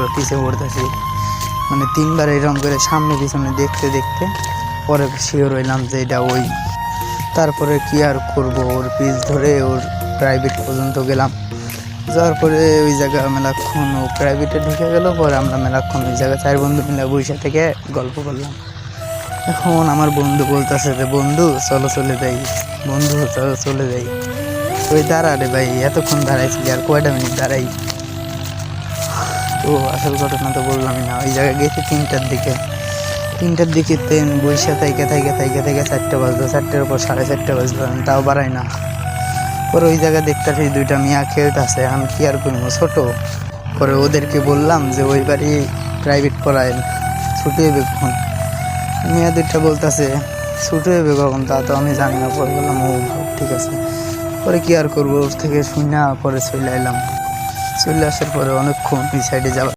পরে পিছিয়ে পড়তেছি, মানে 3বার এরকম করে সামনে পিছনে দেখতে দেখতে পরে শিওর হইলাম যে এটা ওই। তারপরে কি আর করব, ওর পিছ ধরে ওর প্রাইভেট পর্যন্ত গেলাম। যাওয়ার পরে ওই জায়গা মেলাক্ষণ ও প্রাইভেটে ঢুকে গেল। পরে আমরা মেলাক্ষণ ওই জায়গায় 4 বন্ধু মিলে বসে থেকে গল্প করলাম। এখন আমার বন্ধু বলতেছে যে বন্ধু চলো চলে যাই, বন্ধু চলো চলে যাই। ওই দাঁড়া রে ভাই, এতক্ষণ দাঁড়াইছিলি আর কয়টা মিনিট দাঁড়াই। তো আসল ঘটনা তো বললামই না। ওই জায়গায় গেছি 3টার দিকে ট্রেন বৈশা থাইকে 4টা বাজলো, 4টার পর 4:30 বাজলো, তাও বাড়াই না। পরে ওই জায়গায় দেখতেছি 2টা মিয়া খেলতেছে, আমি কি আর করবো ছোট। পরে ওদেরকে বললাম যে ওই বাড়ি প্রাইভেট পড়ায়, ছুটি হবে কখন। মিয়া 2টা বলতেছে ছুটি হবে কখন, তা তো আমি জানি না। পরে বললাম ও ঠিক আছে। পরে কি আর করবো, ওর থেকে শুনে পরে চলে এলাম। চলে আসার পরে অনেকক্ষণ ওই সাইডে যাওয়া